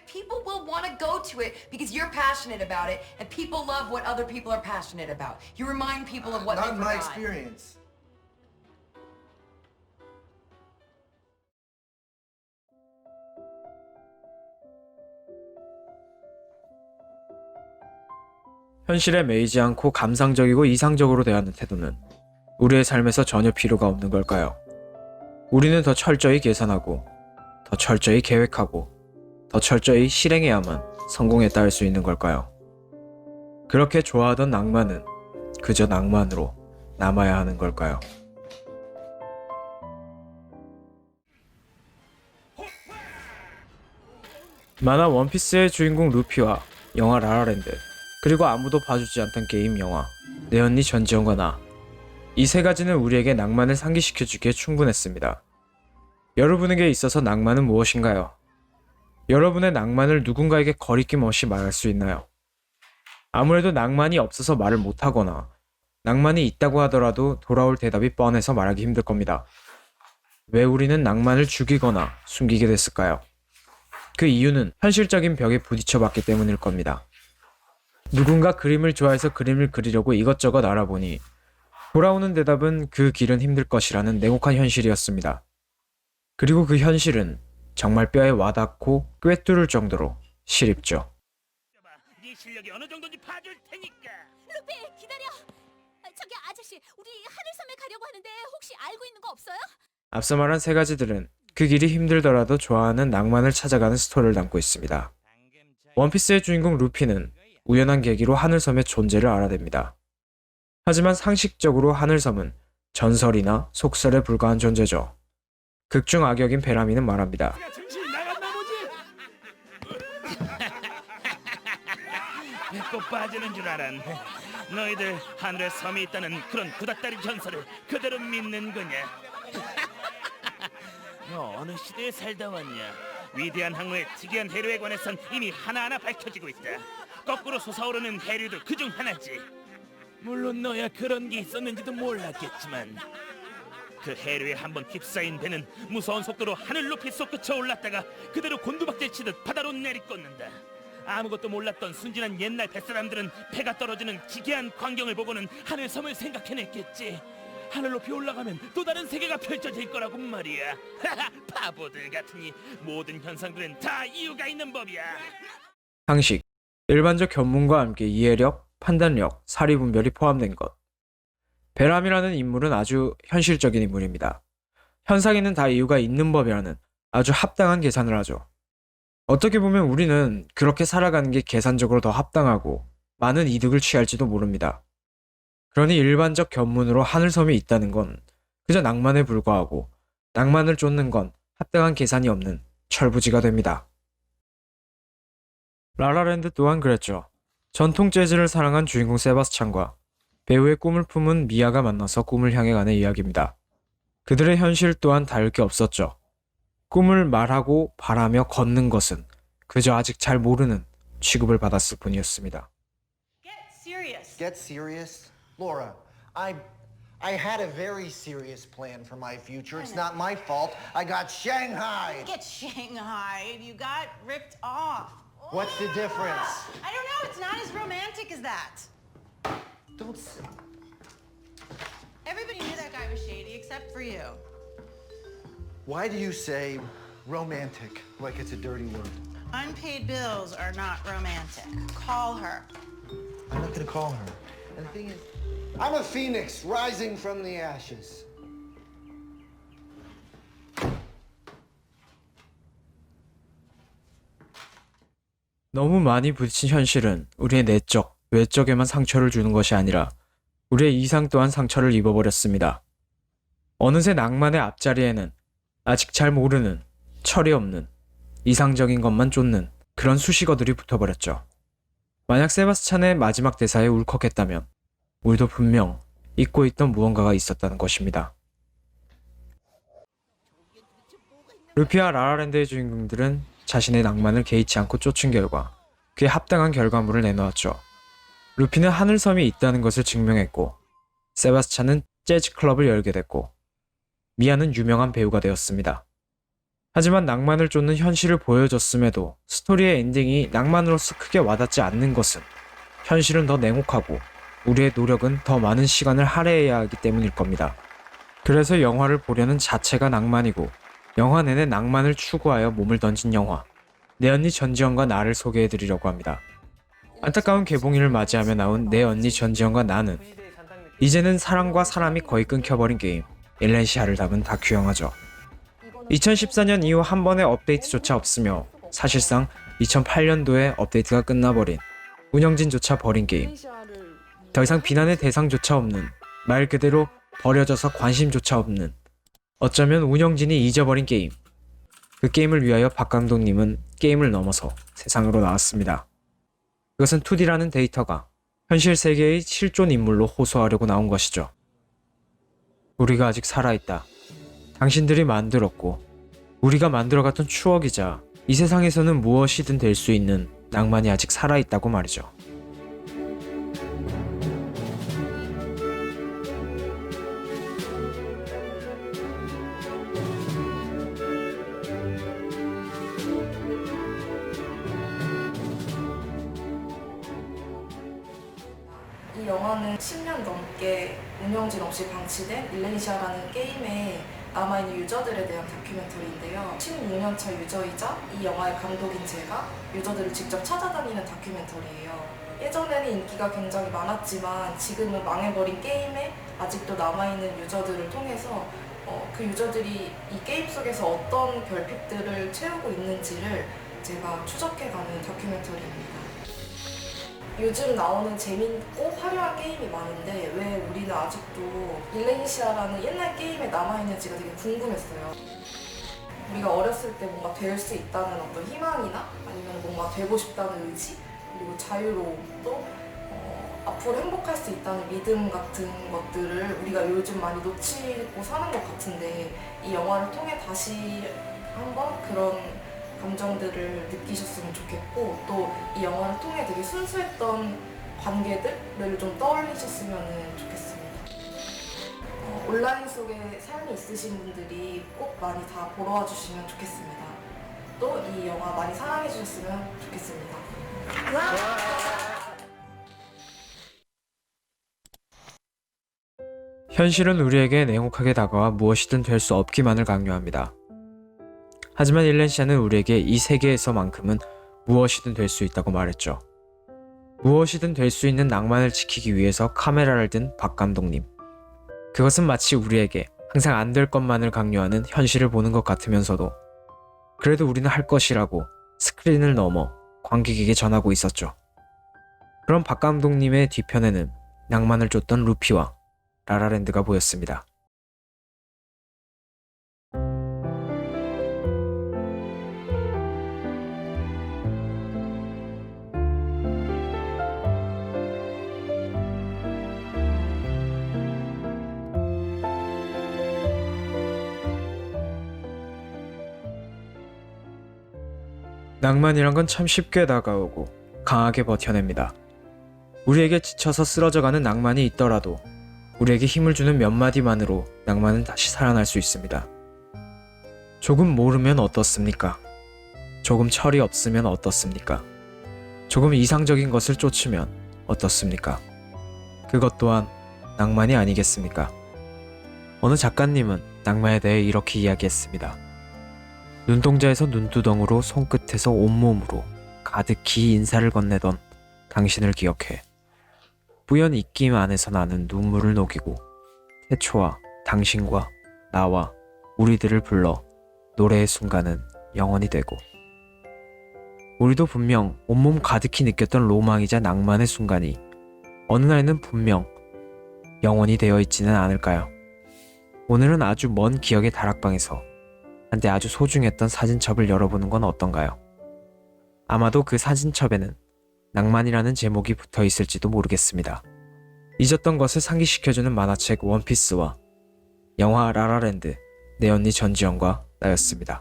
People will want to go to it because you're passionate about it, and people love what other people are passionate about. You remind people of what they Not my forgot. experience. 현실에 매이지 않고 감상적이고 이상적으로 대하는 태도는 우리의 삶에서 전혀 필요가 없는 걸까요? 우리는 더 철저히 계산하고, 더 철저히 계획하고, 더 철저히 실행해야만 성공에 따를 수 있는 걸까요? 그렇게 좋아하던 낭만은 그저 낭만으로 남아야 하는 걸까요? 만화 원피스의 주인공 루피와 영화 라라랜드, 그리고 아무도 봐주지 않던 게임 영화 내 언니 전지현과 나, 이 세 가지는 우리에게 낭만을 상기시켜주기에 충분했습니다. 여러분에게 있어서 낭만은 무엇인가요? 여러분의 낭만을 누군가에게 거리낌 없이 말할 수 있나요? 아무래도 낭만이 없어서 말을 못하거나 낭만이 있다고 하더라도 돌아올 대답이 뻔해서 말하기 힘들 겁니다. 왜 우리는 낭만을 죽이거나 숨기게 됐을까요? 그 이유는 현실적인 벽에 부딪혀봤기 때문일 겁니다. 누군가 그림을 좋아해서 그림을 그리려고 이것저것 알아보니 돌아오는 대답은 그 길은 힘들 것이라는 냉혹한 현실이었습니다. 그리고 그 현실은 정말 뼈에 와닿고 꿰뚫을 정도로 시립죠. 네 실력이 어느 정도인지 봐줄 테니까. 루피 기다려. 저기 아저씨, 우리 하늘섬에 가려고 하는데 혹시 알고 있는 거 없어요? 앞서 말한 세 가지들은 그 길이 힘들더라도 좋아하는 낭만을 찾아가는 스토리를 담고 있습니다. 원피스의 주인공 루피는 우연한 계기로 하늘섬의 존재를 알아냅니다. 하지만 상식적으로 하늘섬은 전설이나 속설에 불과한 존재죠. 극중 악역인 베라미는 말합니다. 정신 나갔나 보지? 배꼽 빠지는 줄 알았네. 너희들 하늘에 섬이 있다는 그런 구닥다리 전설을 그대로 믿는 거냐? 너 어느 시대에 살다 왔냐? 위대한 항로의 특이한 해류에 관해선 이미 하나하나 밝혀지고 있다. 거꾸로 솟아오르는 해류도 그중 하나지. 물론 너야 그런 게 있었는지도 몰랐겠지만 그 해류에 한번 휩싸인 배는 무서운 속도로 하늘 높이 솟구쳐 올랐다가 그대로 곤두박질 치듯 바다로 내리꽂는다. 아무것도 몰랐던 순진한 옛날 뱃사람들은 배가 떨어지는 기괴한 광경을 보고는 하늘섬을 생각해냈겠지. 하늘 높이 올라가면 또 다른 세계가 펼쳐질 거라고 말이야. 바보들 같으니 모든 현상들은 다 이유가 있는 법이야. 상식, 일반적 견문과 함께 이해력, 판단력, 사리분별이 포함된 것. 베람이라는 인물은 아주 현실적인 인물입니다. 현상에는 다 이유가 있는 법이라는 아주 합당한 계산을 하죠. 어떻게 보면 우리는 그렇게 살아가는 게 계산적으로 더 합당하고 많은 이득을 취할지도 모릅니다. 그러니 일반적 견문으로 하늘섬이 있다는 건 그저 낭만에 불과하고 낭만을 쫓는 건 합당한 계산이 없는 철부지가 됩니다. 라라랜드 또한 그랬죠. 전통 재즈를 사랑한 주인공 세바스찬과 배우의 꿈을 품은 미아가 만나서 꿈을 향해 가는 이야기입니다. 그들의 현실 또한 다를 게 없었죠. 꿈을 말하고 바라며 걷는 것은 그저 아직 잘 모르는 취급을 받았을 뿐이었습니다. Get serious. Get serious? Laura, I had a very serious plan for my future. It's not my fault. I got Shanghai. Get Shanghai. You got ripped off. What's the difference? I don't know. It's not as romantic as that. Don't say. Everybody knew that guy was shady except for you. Why do you say romantic like it's a dirty word? Unpaid bills are not romantic. Call her. I'm not gonna call her. And the thing is, I'm a phoenix rising from the ashes. 너무 많이 부딪힌 현실은 우리의 내적, 외적에만 상처를 주는 것이 아니라 우리의 이상 또한 상처를 입어버렸습니다. 어느새 낭만의 앞자리에는 아직 잘 모르는, 철이 없는, 이상적인 것만 쫓는 그런 수식어들이 붙어버렸죠. 만약 세바스찬의 마지막 대사에 울컥했다면 우리도 분명 잊고 있던 무언가가 있었다는 것입니다. 루피와 라라랜드의 주인공들은 자신의 낭만을 개의치 않고 쫓은 결과 그에 합당한 결과물을 내놓았죠. 루피는 하늘섬이 있다는 것을 증명했고 세바스찬은 재즈 클럽을 열게 됐고 미아는 유명한 배우가 되었습니다. 하지만 낭만을 쫓는 현실을 보여줬음에도 스토리의 엔딩이 낭만으로서 크게 와닿지 않는 것은 현실은 더 냉혹하고 우리의 노력은 더 많은 시간을 할애해야 하기 때문일 겁니다. 그래서 영화를 보려는 자체가 낭만이고 영화 내내 낭만을 추구하여 몸을 던진 영화 내 언니 전지현과 나를 소개해드리려고 합니다. 안타까운 개봉일을 맞이하며 나온 내 언니 전지현과 나는 이제는 사랑과 사람이 거의 끊겨버린 게임 일렌시아를 담은 다큐 영화죠. 2014년 이후 한 번의 업데이트조차 없으며 사실상 2008년도에 업데이트가 끝나버린 운영진조차 버린 게임. 더 이상 비난의 대상조차 없는, 말 그대로 버려져서 관심조차 없는, 어쩌면 운영진이 잊어버린 게임. 그 게임을 위하여 박강동님은 게임을 넘어서 세상으로 나왔습니다. 그것은 2D라는 데이터가 현실 세계의 실존 인물로 호소하려고 나온 것이죠. 우리가 아직 살아있다. 당신들이 만들었고 우리가 만들어갔던 추억이자 이 세상에서는 무엇이든 될 수 있는 낭만이 아직 살아있다고 말이죠. 이 영화는 10년 넘게 운영진 없이 방치된 일렌시아라는 게임에 남아있는 유저들에 대한 다큐멘터리인데요. 16년차 유저이자 이 영화의 감독인 제가 유저들을 직접 찾아다니는 다큐멘터리예요. 예전에는 인기가 굉장히 많았지만 지금은 망해버린 게임에 아직도 남아있는 유저들을 통해서 그 유저들이 이 게임 속에서 어떤 결핍들을 채우고 있는지를 제가 추적해가는 다큐멘터리입니다. 요즘 나오는 재밌고 화려한 게임이 많은데 왜 우리는 아직도 일렌시아라는 옛날 게임에 남아있는지가 되게 궁금했어요. 우리가 어렸을 때 뭔가 될 수 있다는 어떤 희망이나 아니면 뭔가 되고 싶다는 의지 그리고 자유로움도 앞으로 행복할 수 있다는 믿음 같은 것들을 우리가 요즘 많이 놓치고 사는 것 같은데 이 영화를 통해 다시 한번 그런 감정들을 느끼셨으면 좋겠고 또 이 영화를 통해 되게 순수했던 관계들을 좀 떠올리셨으면 좋겠습니다. 온라인 속에 삶이 있으신 분들이 꼭 많이 다 보러 와주시면 좋겠습니다. 또 이 영화 많이 사랑해 주셨으면 좋겠습니다. 현실은 우리에게 냉혹하게 다가와 무엇이든 될 수 없기만을 강요합니다. 하지만 일렌시아는 우리에게 이 세계에서만큼은 무엇이든 될 수 있다고 말했죠. 무엇이든 될 수 있는 낭만을 지키기 위해서 카메라를 든 박 감독님. 그것은 마치 우리에게 항상 안 될 것만을 강요하는 현실을 보는 것 같으면서도 그래도 우리는 할 것이라고 스크린을 넘어 관객에게 전하고 있었죠. 그런 박 감독님의 뒤편에는 낭만을 쫓던 루피와 라라랜드가 보였습니다. 낭만이란 건 참 쉽게 다가오고 강하게 버텨냅니다. 우리에게 지쳐서 쓰러져가는 낭만이 있더라도 우리에게 힘을 주는 몇 마디만으로 낭만은 다시 살아날 수 있습니다. 조금 모르면 어떻습니까? 조금 철이 없으면 어떻습니까? 조금 이상적인 것을 쫓으면 어떻습니까? 그것 또한 낭만이 아니겠습니까? 어느 작가님은 낭만에 대해 이렇게 이야기했습니다. 눈동자에서 눈두덩으로 손끝에서 온몸으로 가득히 인사를 건네던 당신을 기억해. 뿌연 입김 안에서 나는 눈물을 녹이고 태초와 당신과 나와 우리들을 불러 노래의 순간은 영원히 되고. 우리도 분명 온몸 가득히 느꼈던 로망이자 낭만의 순간이 어느 날에는 분명 영원히 되어 있지는 않을까요? 오늘은 아주 먼 기억의 다락방에서 한때 아주 소중했던 사진첩을 열어보는 건 어떤가요? 아마도 그 사진첩에는 낭만이라는 제목이 붙어 있을지도 모르겠습니다. 잊었던 것을 상기시켜주는 만화책 원피스와 영화 라라랜드 내 언니 전지현과 나였습니다.